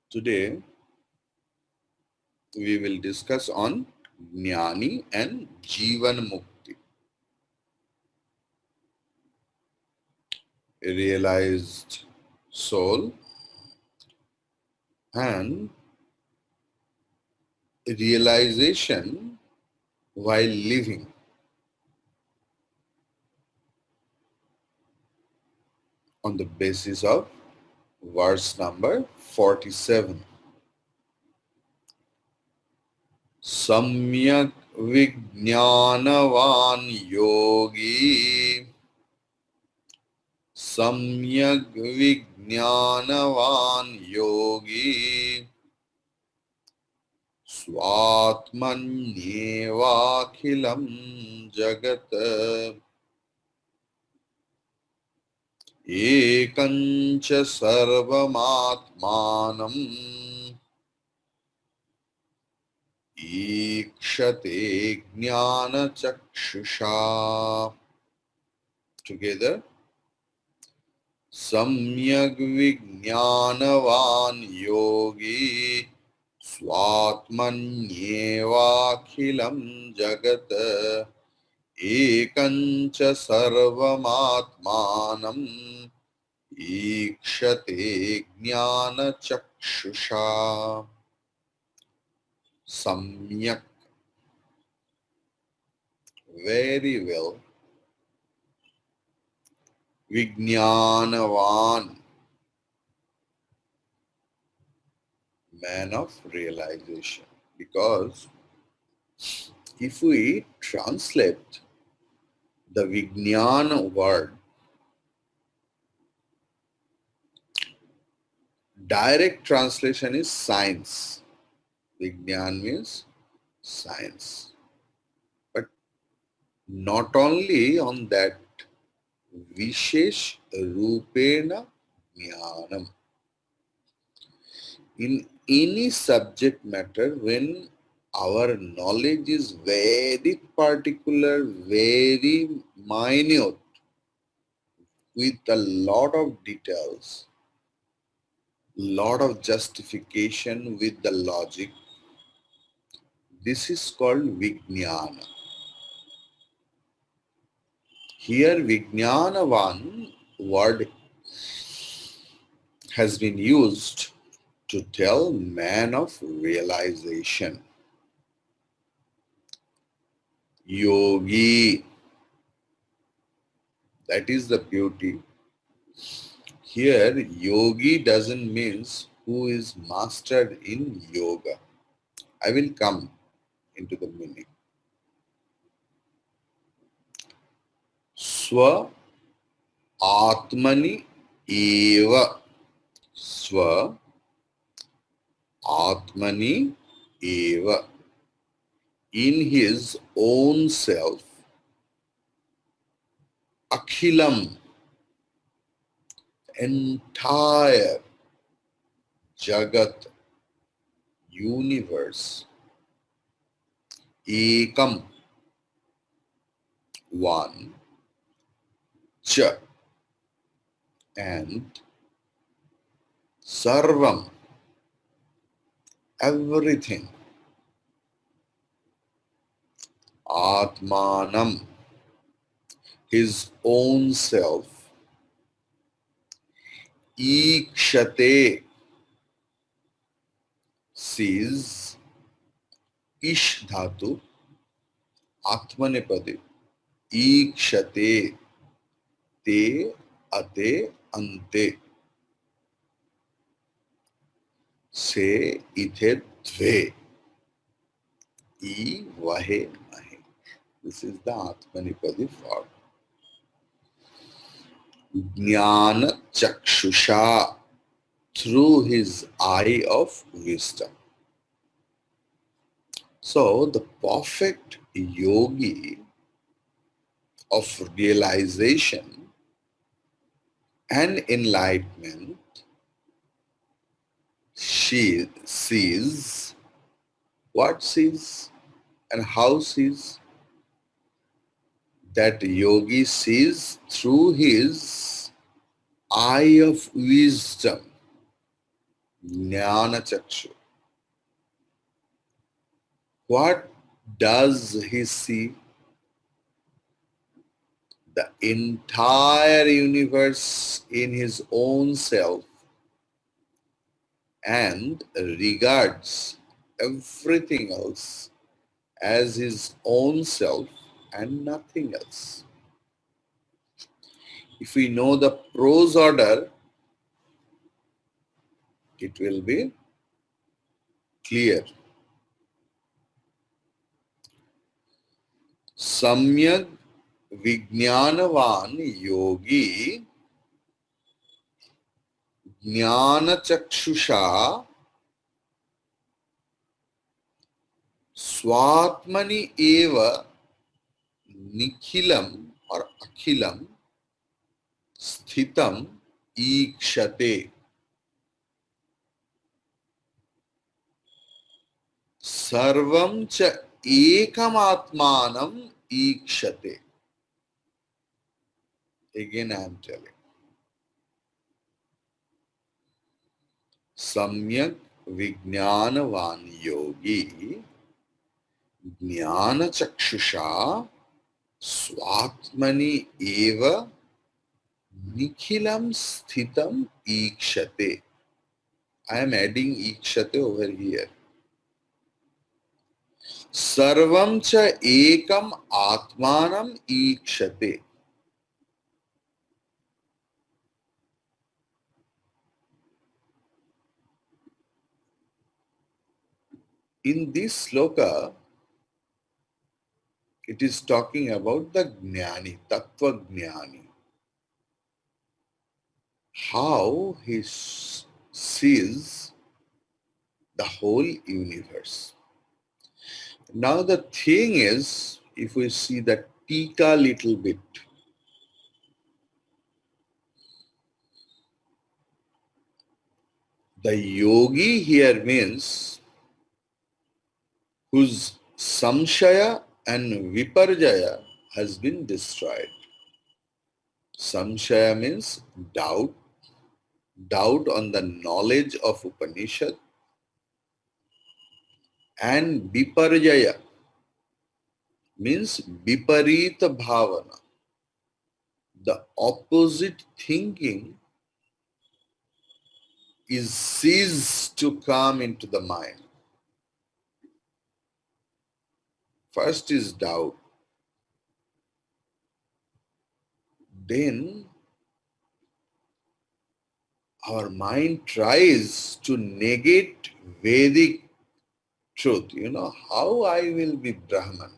Today we will discuss on Jnani and Jivan Mukti, a realized soul and realization while living on the basis of verse number 47. Samyak Vijnanavan Yogi Samyak Vijnanavan Yogi Swatmanyevakhilam Jagat Ekancha Sarvamatmanam Ikshate Jnana Chakshusha. Together. Samyak Vijnanavan Yogi Swatmanyevakhilam Jagat Ekancha Sarvamatmanam Ikshate Jnana Chakshusha. Samyak, very well. Vijnanavan, man of realization. Because if we translate the Vijnana word, direct translation is science. Vijnan means science. But not only on that, Vishesh Rupena Jnanam. In any subject matter, when our knowledge is very particular, very minute, with a lot of details, lot of justification with the logic, this is called Vijnana. Here Vijnanavan word has been used to tell man of realization. Yogi, that is the beauty. Here yogi doesn't mean who is mastered in yoga. I will come into the meaning. Swa Atmani Eva. Swa Atmani Eva. In his own self. Akhilam. Entire Jagat. Universe. Ekam. One. Cha. And Sarvam. Everything. Atmanam, his own self. Ikshate, sees. Ish dhatu, Atmanepade. Ikshate, te, ate, ante. Se, ithe, dve. I, vahe, nahe. This is the Atmanipadi form. Jnana Chakshusha, through his eye of wisdom. So the perfect yogi of realization and enlightenment, she sees what sees and how sees. That yogi sees through his eye of wisdom. Jnana Chakshu. What does he see? The entire universe in his own self and regards everything else as his own self and nothing else. If we know the prose order, it will be clear. Samyak Vijnanavan Yogi Jnana Chakshusha Swatmani Eva Nikhilam or Akhilam Sthitam Ikshate. Sarvam cha ekam atmanam ikshate. Again I am telling. Samyak Vijnanavan Yogi Jnana Chakshusha Swatmani Eva Nikhilam Sthitam Ikshate. I am adding Ikshate over here. Sarvam cha ekam atmanam ikshate. In this sloka, it is talking about the Jnani, Tattva Jnani. How he sees the whole universe. Now the thing is, if we see the tika little bit, the yogi here means whose samshaya and viparjaya has been destroyed. Samshaya means doubt, doubt on the knowledge of Upanishad, and viparjaya means viparita bhavana, the opposite thinking is ceased to come into the mind. First is doubt, then our mind tries to negate Vedic truth. You know, how I will be Brahman.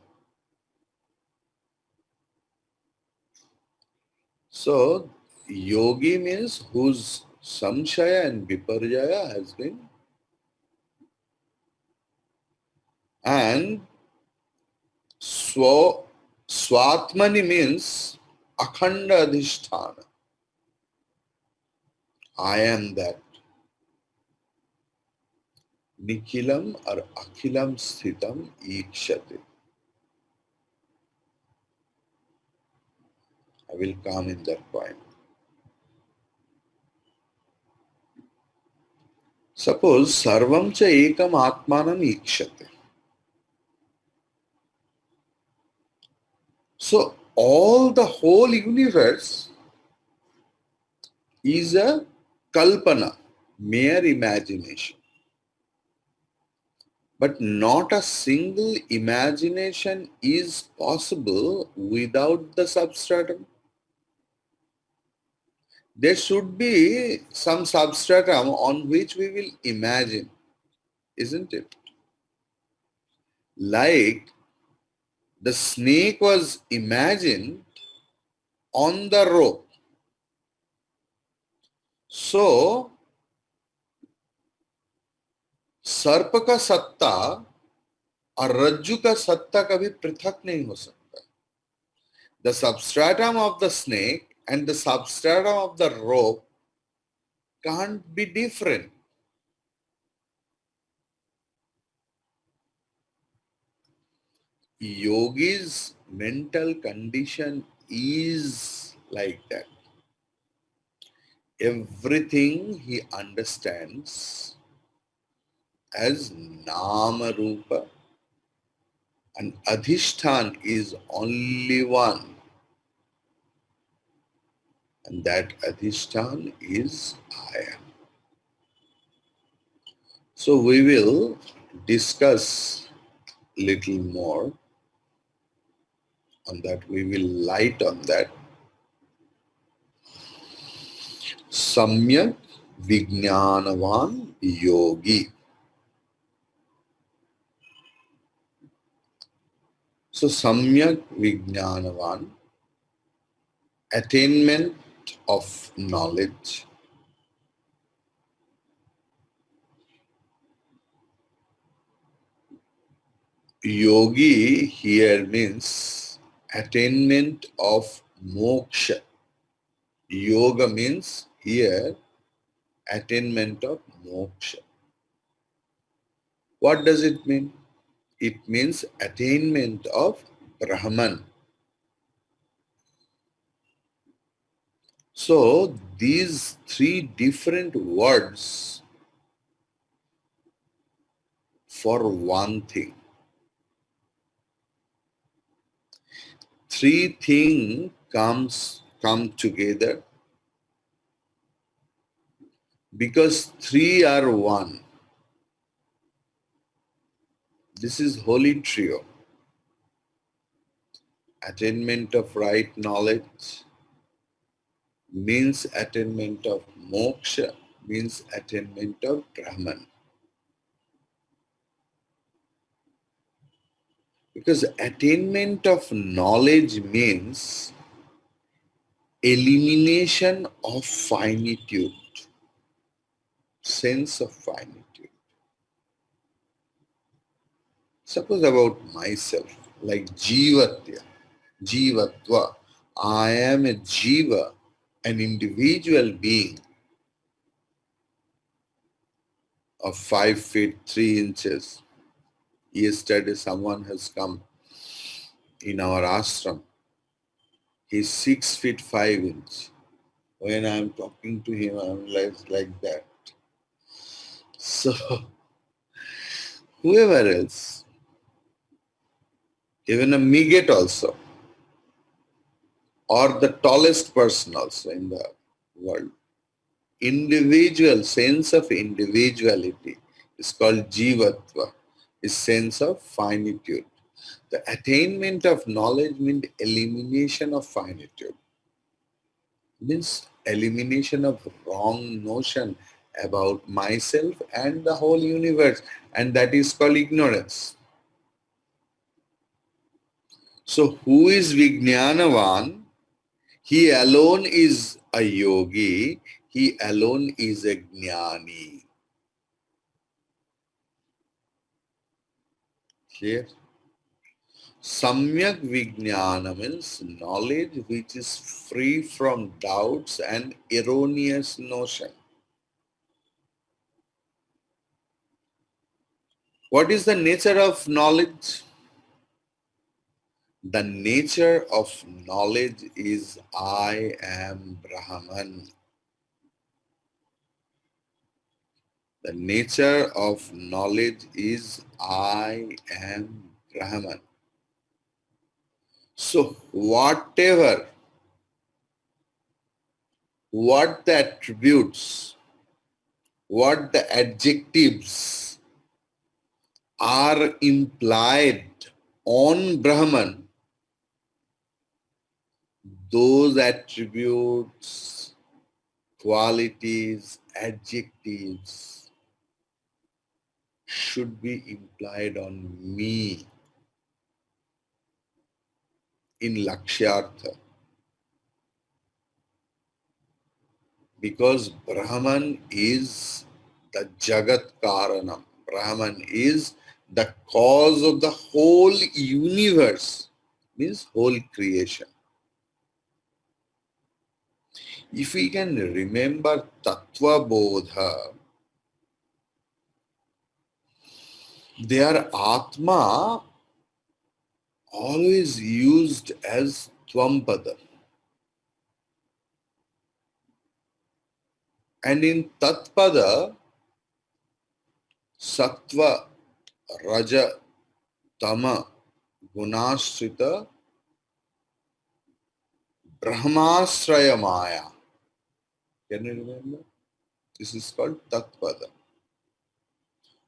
So, yogi means whose samshaya and viparjaya has been, and swatmani means akhanda adhisthana. I am that. Nikhilam or akhilam sthitam ikshate. I will come in that point. Suppose sarvam cha ekam atmanam ikshate. So all the whole universe is a kalpana, mere imagination. But not a single imagination is possible without the substratum. There should be some substratum on which we will imagine, isn't it? Like the snake was imagined on the rope. So, सर्प का सत्ता और रज्जु का सत्ता कभी पृथक नहीं हो सकता. The substratum of the snake and the substratum of the rope can't be different. Yogi's mental condition is like that. Everything he understands as Nama Rupa, and Adhishtan is only one, and that Adhishtan is I am. So we will discuss little more on that. We will light on that. Samyak Vijnanavan Yogi. So Samyak Vijnanavan, attainment of knowledge. Yogi here means attainment of moksha. Yoga means here attainment of moksha. What does it mean? It means attainment of Brahman. So these three different words for one thing. Three things come together because three are one. This is holy trio. Attainment of right knowledge means attainment of moksha, means attainment of Brahman. Because attainment of knowledge means elimination of finitude, sense of finitude. Suppose about myself, like jivatya, jivatva. I am a jiva, an individual being of 5 feet 3 inches. Yesterday someone has come in our ashram. He's 6 feet 5 inches. When I'm talking to him, I'm like that. So whoever else, even a midget also, or the tallest person also in the world, individual sense of individuality is called jivatva, is sense of finitude. The attainment of knowledge means elimination of finitude, means elimination of wrong notion about myself and the whole universe, and that is called ignorance. So who is Vijnanavan? He alone is a yogi, he alone is a jnani. Clear? Samyak Vijnana means knowledge which is free from doubts and erroneous notion. What is the nature of knowledge? The nature of knowledge is I am Brahman. The nature of knowledge is I am Brahman. So whatever, what the attributes, what the adjectives are implied on Brahman, those attributes, qualities, adjectives should be implied on me in Lakshyartha. Because Brahman is the Jagat Karanam. Brahman is the cause of the whole universe, means whole creation. If we can remember Tattva Bodha, their Atma always used as Tvampada. And in Tatpada, sattva, raja, tama, gunashrita, brahmasraya maya. Can you remember? This is called Tatpada.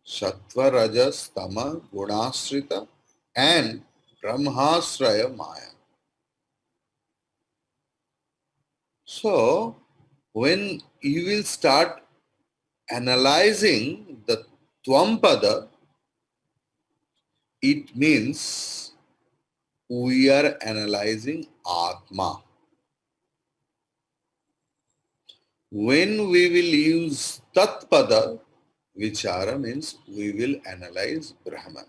Sattva, rajas, tama, gunashrita, and brahmasraya maya. So, when you will start analyzing the Tvampada, it means we are analyzing Atma. When we will use Tatpada, Vichara means we will analyze Brahman.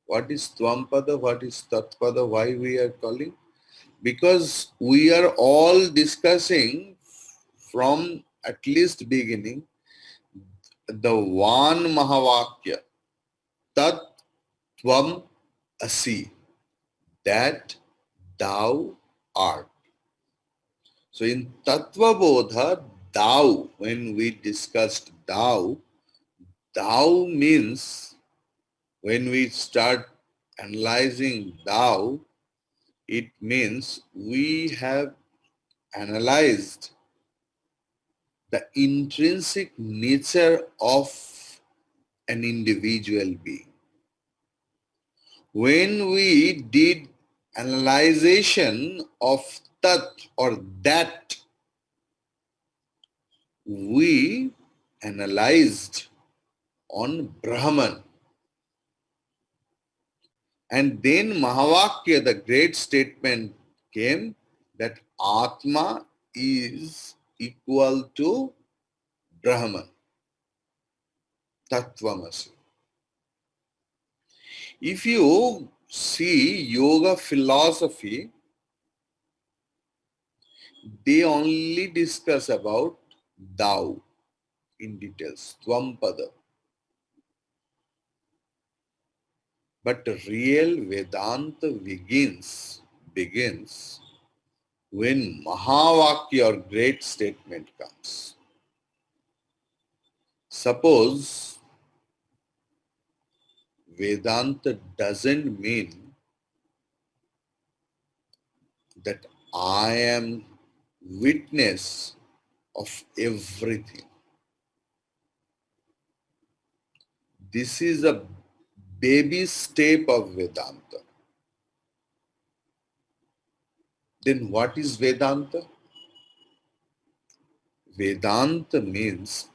What is Tvampada? What is Tatpada? Why we are calling? Because we are all discussing from at least beginning the one Mahavakya, Tat Tvam Asi, that thou art. So in Tattva Bodha, thou, when we discussed thou means when we start analyzing thou, it means we have analyzed the intrinsic nature of an individual being. When we did analyzation of tat or that, we analyzed on Brahman. And then Mahavakya, the great statement came that Atma is equal to Brahman, Tattvamasi. If you see yoga philosophy, they only discuss about thou in details, Tvampada. But real Vedanta begins when Mahavakya or great statement comes. Suppose Vedanta doesn't mean that I am witness of everything. This is a baby step of Vedanta. Then what is Vedanta? Vedanta means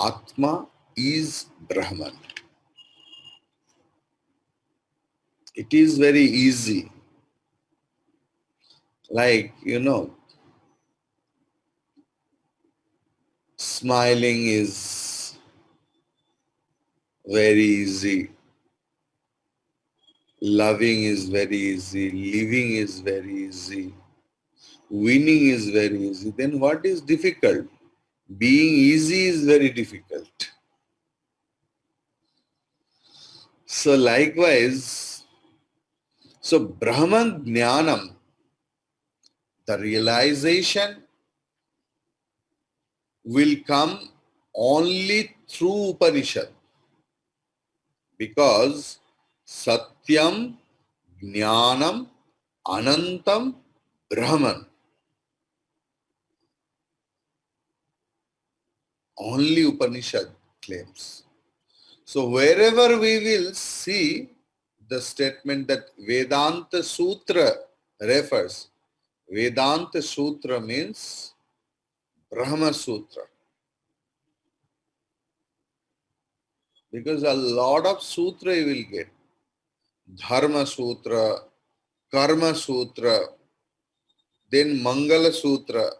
Atma is Brahman. It is very easy. Like, smiling is very easy. Loving is very easy. Living is very easy. Winning is very easy. Then what is difficult? Being easy is very difficult. So likewise, Brahman Jnanam, the realization will come only through Upanishad, because Satyam, Jnanam, Anantam, Brahman. Only Upanishad claims. So wherever we will see the statement that Vedanta Sutra refers, Vedanta Sutra means Brahma Sutra. Because a lot of sutra you will get. Dharma Sutra, Karma Sutra, then Mangala Sutra.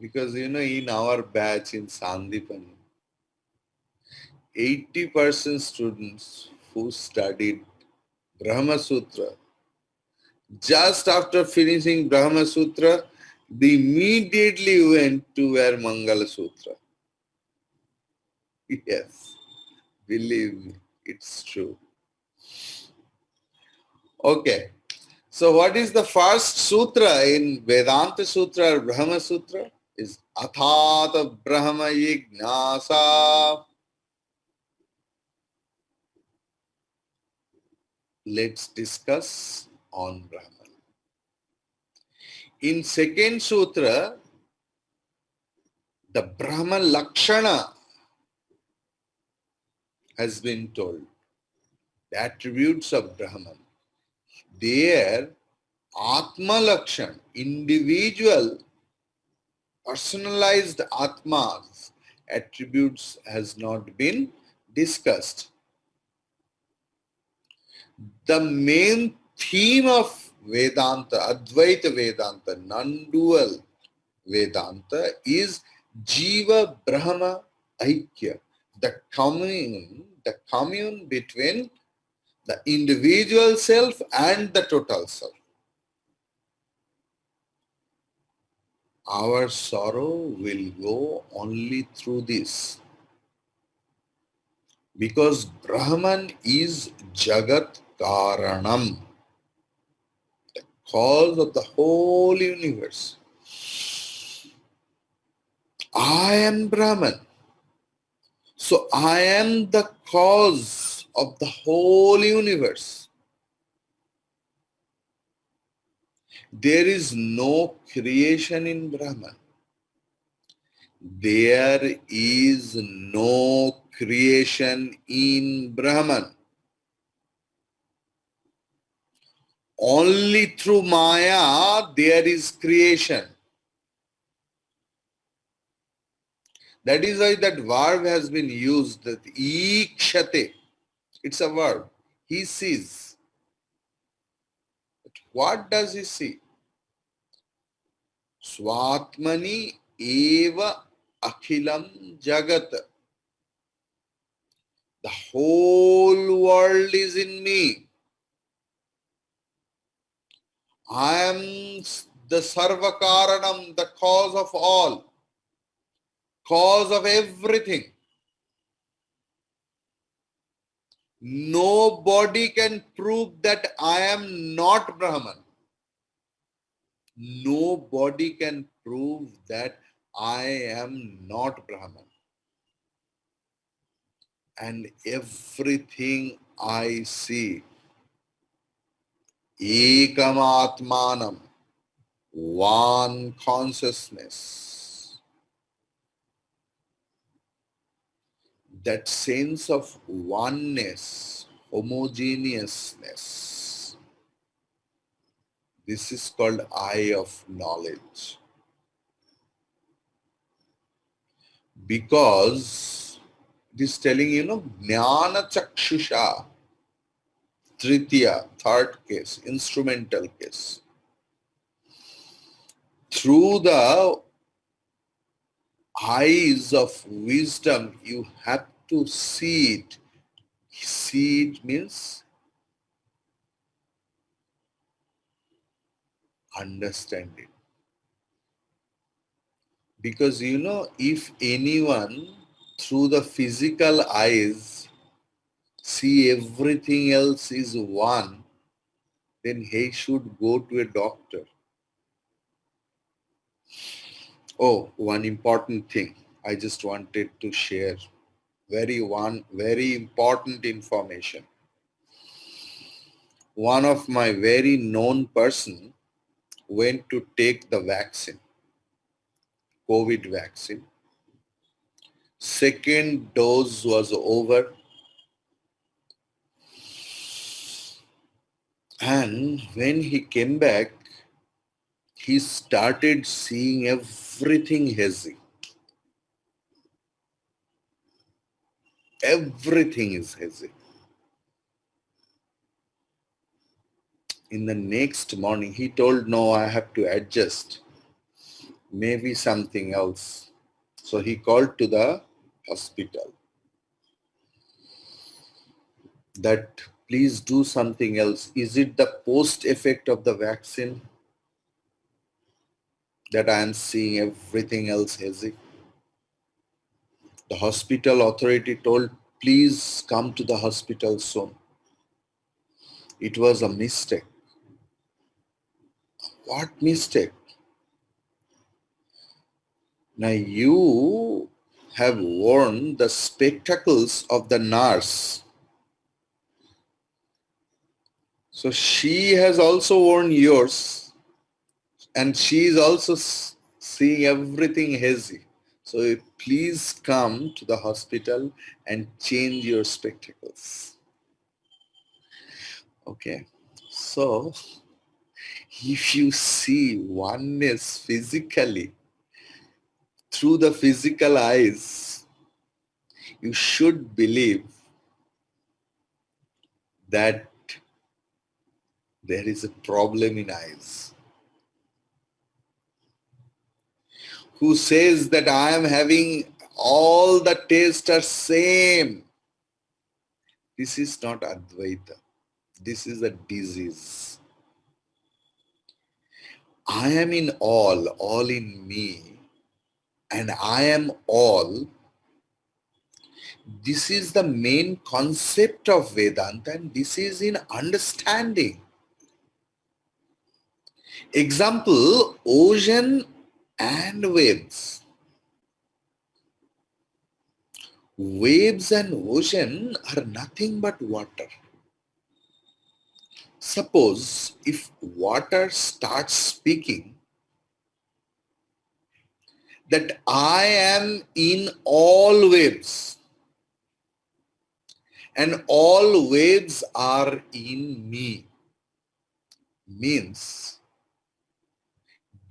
Because in our batch in Sandipani, 80% students who studied Brahma Sutra, just after finishing Brahma Sutra, they immediately went to where Mangala Sutra. Yes, believe me, it's true. Okay, so what is the first sutra in Vedanta Sutra or Brahma Sutra? is Athat Brahma Yignasa. Let's discuss on Brahman. In second sutra, the Brahma Lakshana has been told. The attributes of Brahman. There, Atma Lakshan, individual, personalized Atma's attributes has not been discussed. The main theme of Vedanta, Advaita Vedanta, non-dual Vedanta is Jiva Brahma Aikya, the commune between the individual self and the total self. Our sorrow will go only through this. Because Brahman is Jagat Karanam, the cause of the whole universe. I am Brahman. So I am the cause of the whole universe. There is no creation in Brahman. There is no creation in Brahman. Only through Maya there is creation. That is why that verb has been used, that ikshate. It's a verb. He sees. But what does he see? Swatmani eva akhilam jagat. The whole world is in me. I am the sarvakaranam, the cause of all, cause of everything. Nobody can prove that I am not Brahman. Nobody can prove that I am not Brahman. And everything I see, Ekam Atmanam, one consciousness, that sense of oneness, homogeneousness, this is called eye of knowledge. Because it is telling, Jnana Chakshusha, Tritiya, third case, instrumental case. Through the eyes of wisdom, you have to see it. See it means understand it. Because if anyone through the physical eyes see everything else is one, then he should go to a doctor. Oh, one important thing I just wanted to share. Very important information. One of my very known person went to take the vaccine, COVID vaccine. Second dose was over. And when he came back, he started seeing everything hazy. Everything is hazy. In the next morning, he told, no, I have to adjust. Maybe something else. So he called to the hospital that please do something else. Is it the post effect of the vaccine that I am seeing everything else hazy? The hospital authority told, please come to the hospital soon. It was a mistake. What mistake? Now you have worn the spectacles of the nurse. So she has also worn yours, and she is also seeing everything hazy. So please come to the hospital and change your spectacles. Okay. So if you see oneness physically through the physical eyes, you should believe that there is a problem in eyes. Who says that I am having all the tastes are same? This is not Advaita. This is a disease. I am in all in me, and I am all. This is the main concept of Vedanta, and this is in understanding. Example, ocean and waves. Waves and ocean are nothing but water. Suppose if water starts speaking that I am in all waves and all waves are in me, means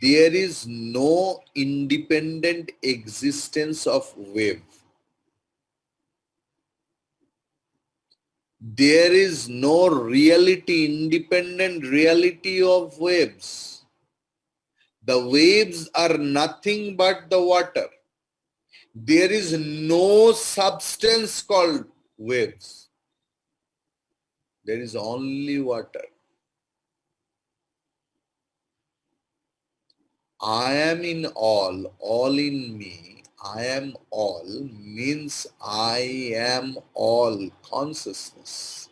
there is no independent existence of wave. There is no reality, independent reality of waves. The waves are nothing but the water. There is no substance called waves. There is only water. I am in all in me. I am all means I am all consciousness.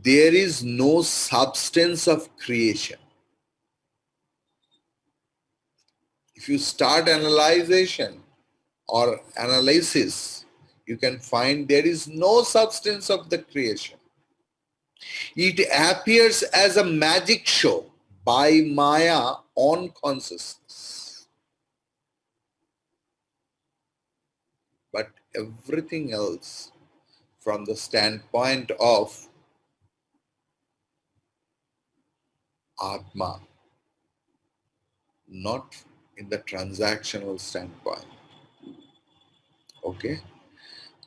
There is no substance of creation. If you start analyzation or analysis, you can find there is no substance of the creation. It appears as a magic show by Maya on consciousness. But everything else from the standpoint of Atma, not in the transactional standpoint. Okay?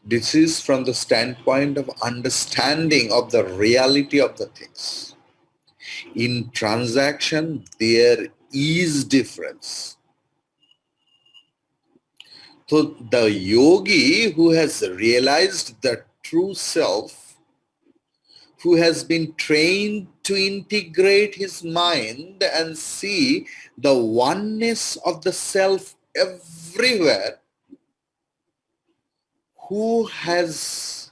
This is from the standpoint of understanding of the reality of the things. In transaction, there is difference. So the yogi who has realized the true self, who has been trained to integrate his mind and see the oneness of the self everywhere, who has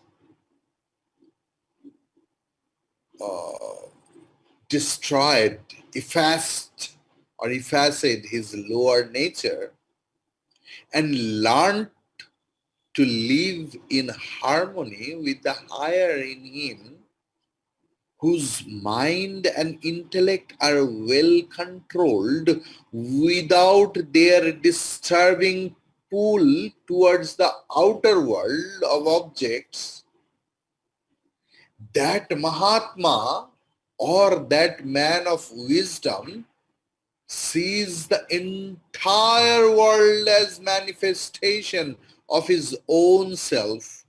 destroyed, effaced his lower nature and learned to live in harmony with the higher in him, whose mind and intellect are well controlled without their disturbing pull towards the outer world of objects, that Mahatma or that man of wisdom sees the entire world as manifestation of his own self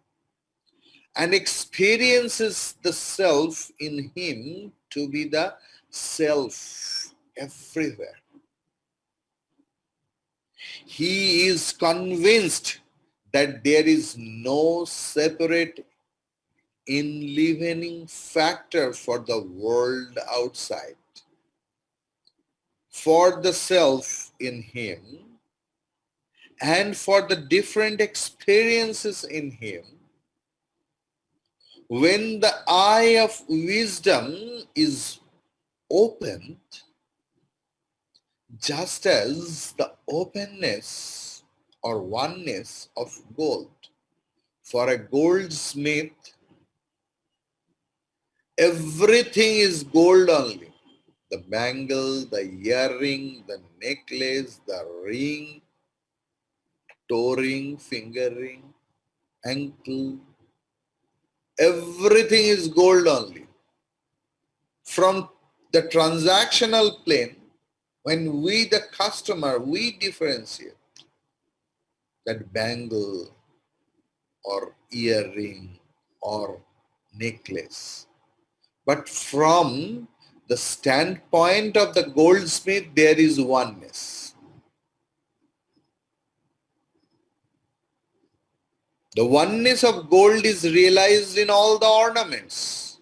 and experiences the self in him to be the self everywhere. He is convinced that there is no separate enlivening factor for the world outside, for the self in him, and for the different experiences in him. When the eye of wisdom is opened, just as the openness or oneness of gold. For a goldsmith, everything is gold only. The bangle, the earring, the necklace, the ring, toe ring, finger ring, ankle, everything is gold only. From the transactional plane, when we, the customer, we differentiate that bangle or earring or necklace. But from the standpoint of the goldsmith, there is oneness. The oneness of gold is realized in all the ornaments.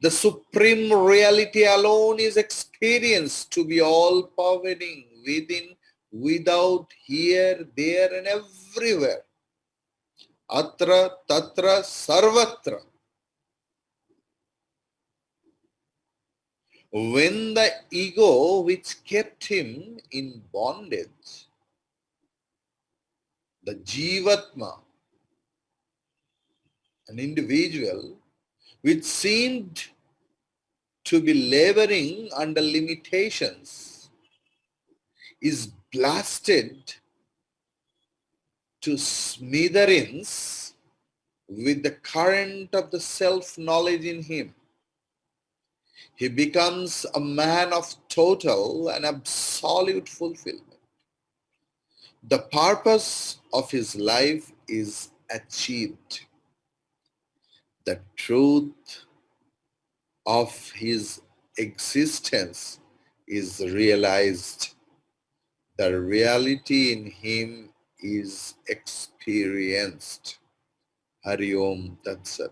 The supreme reality alone is experienced to be all pervading, within, without, here, there, and everywhere. Atra, tatra, sarvatra. When the ego which kept him in bondage, the Jivatma, an individual which seemed to be laboring under limitations, is blasted to smithereens with the current of the self-knowledge in him. He becomes a man of total and absolute fulfillment. The purpose of his life is achieved. The truth of his existence is realized. The reality in him is experienced. Hari Om Tat Sat.